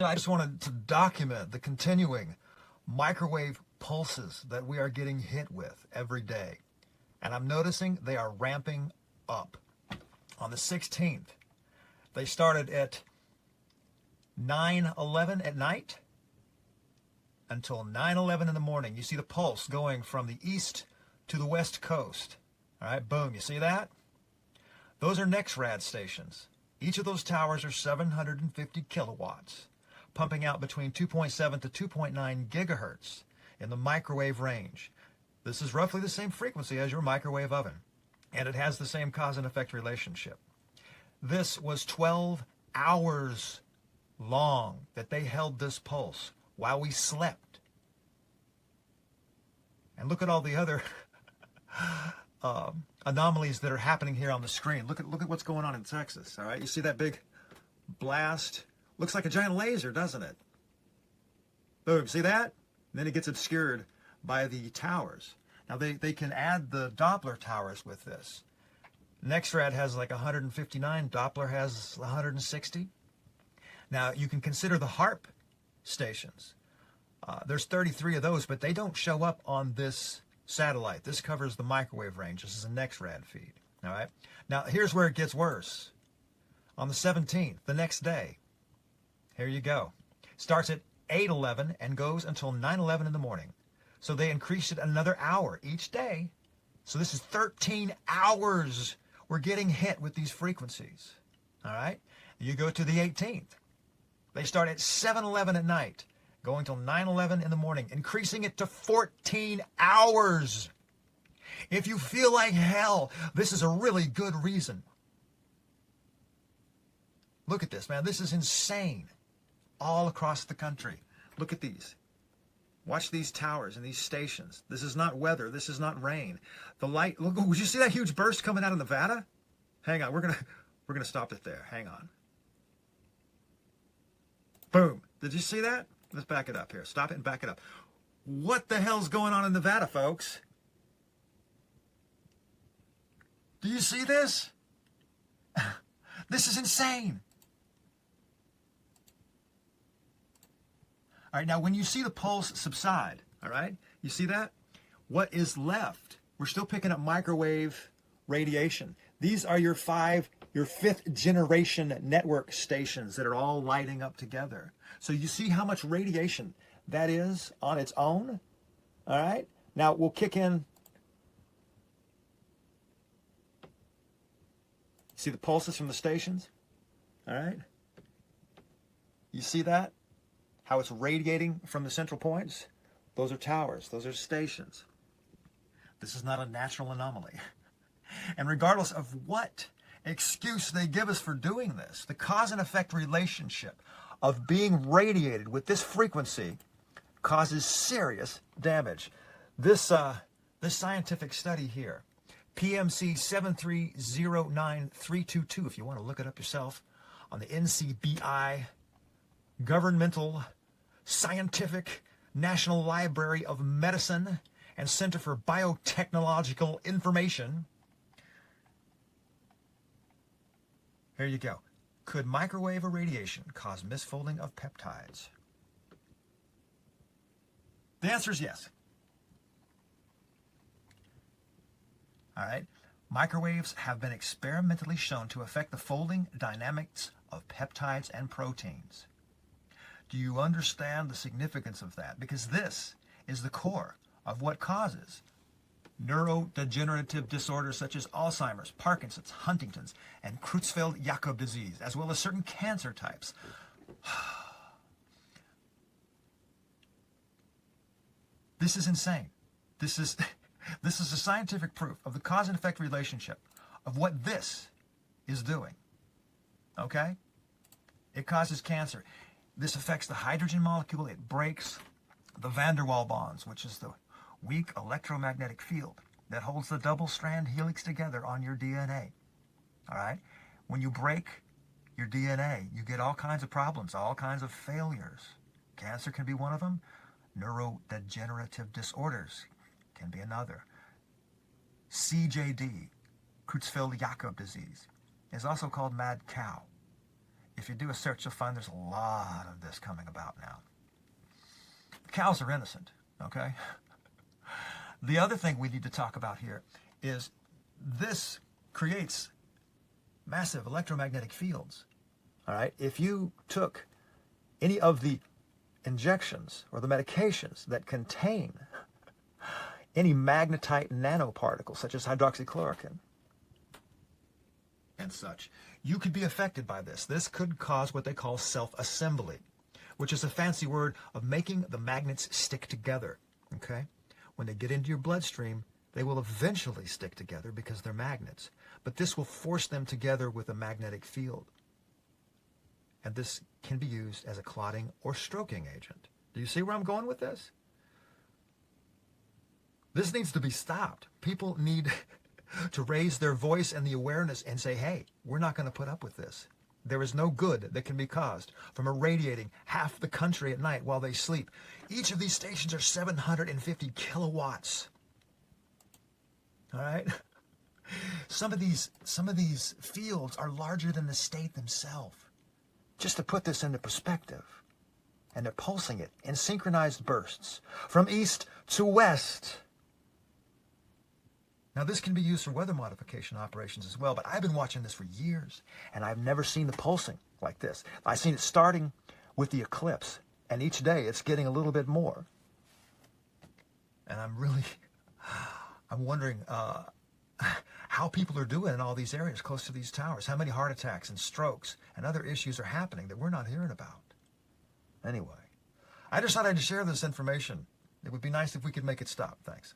I just wanted to document the continuing microwave pulses that we are getting hit with every day. And I'm noticing they are ramping up. On the 16th, they started at 9:11 at night until 9:11 in the morning. You see the pulse going from the east to the west coast. All right, boom, you see that? Those are NexRad stations. Each of those towers are 750 kilowatts, pumping out between 2.7 to 2.9 gigahertz in the microwave range. This is roughly the same frequency as your microwave oven, and it has the same cause and effect relationship. This was 12 hours long that they held this pulse while we slept. And look at all the other anomalies that are happening here on the screen. Look at what's going on in Texas. All right, you see that big blast? Looks like a giant laser, doesn't it? Boom, see that? And then it gets obscured by the towers. Now they can add the Doppler towers with this. NexRad has like 159, Doppler has 160. Now you can consider the HARP stations. There's 33 of those, but they don't show up on this satellite. This covers the microwave range. This is a NexRad feed. All right. Now here's where it gets worse. On the 17th, the next day, here you go. Starts at 8:11 and goes until 9:11 in the morning. So they increased it another hour each day. So this is 13 hours we're getting hit with these frequencies. All right. You go to the 18th. They start at 7:11 at night, going till 9:11 in the morning, increasing it to 14 hours. If you feel like hell, this is a really good reason. Look at this, man. This is insane. All across the country. Look at these. Watch these towers and these stations. This is not weather. This is not rain. The light, look, would you see that huge burst coming out of Nevada? Hang on, we're gonna stop it there. Hang on. Boom. Did you see that? Let's back it up here. Stop it and back it up. What the hell's going on in Nevada, folks? Do you see this? This is insane. All right, now when you see the pulse subside, all right, you see that? What is left? We're still picking up microwave radiation. These are your fifth generation network stations that are all lighting up together. So you see how much radiation that is on its own? All right, now we'll kick in. See the pulses from the stations? All right, you see that? How it's radiating from the central points? Those are towers. Those are stations. This is not a natural anomaly. And regardless of what excuse they give us for doing this, the cause and effect relationship of being radiated with this frequency causes serious damage. This scientific study here, PMC 7309322, if you want to look it up yourself, on the NCBI Governmental Scientific National Library of Medicine and Center for Biotechnological Information. Here you go. Could microwave irradiation cause misfolding of peptides? The answer is yes. All right. Microwaves have been experimentally shown to affect the folding dynamics of peptides and proteins. Do you understand the significance of that? Because this is the core of what causes neurodegenerative disorders such as Alzheimer's, Parkinson's, Huntington's, and Creutzfeldt-Jakob disease, as well as certain cancer types. This is insane. This is a scientific proof of the cause and effect relationship of what this is doing. Okay? It causes cancer. This affects the hydrogen molecule. It breaks the van der Waals bonds, which is the weak electromagnetic field that holds the double-strand helix together on your DNA. All right? When you break your DNA, you get all kinds of problems, all kinds of failures. Cancer can be one of them. Neurodegenerative disorders can be another. CJD, Creutzfeldt-Jakob disease, is also called mad cow. if you do a search, you'll find there's a lot of this coming about now. The cows are innocent, okay? The other thing we need to talk about here is this creates massive electromagnetic fields, all right? If you took any of the injections or the medications that contain any magnetite nanoparticles, such as hydroxychloroquine and such, you could be affected by this. This could cause what they call self-assembly, which is a fancy word of making the magnets stick together, okay? When they get into your bloodstream, they will eventually stick together because they're magnets. But this will force them together with a magnetic field. And this can be used as a clotting or stroking agent. Do you see where I'm going with this? This needs to be stopped. People need to raise their voice and the awareness and say, hey, we're not going to put up with this. There is no good that can be caused from irradiating half the country at night while they sleep. Each of these stations are 750 kilowatts. All right? Some of these fields are larger than the state themselves. Just to put this into perspective. And they're pulsing it in synchronized bursts from east to west. Now, this can be used for weather modification operations as well, but I've been watching this for years, and I've never seen the pulsing like this. I've seen it starting with the eclipse, and each day it's getting a little bit more. And I'm wondering how people are doing in all these areas close to these towers. How many heart attacks and strokes and other issues are happening that we're not hearing about. Anyway, I just thought I'd share this information. It would be nice if we could make it stop. Thanks.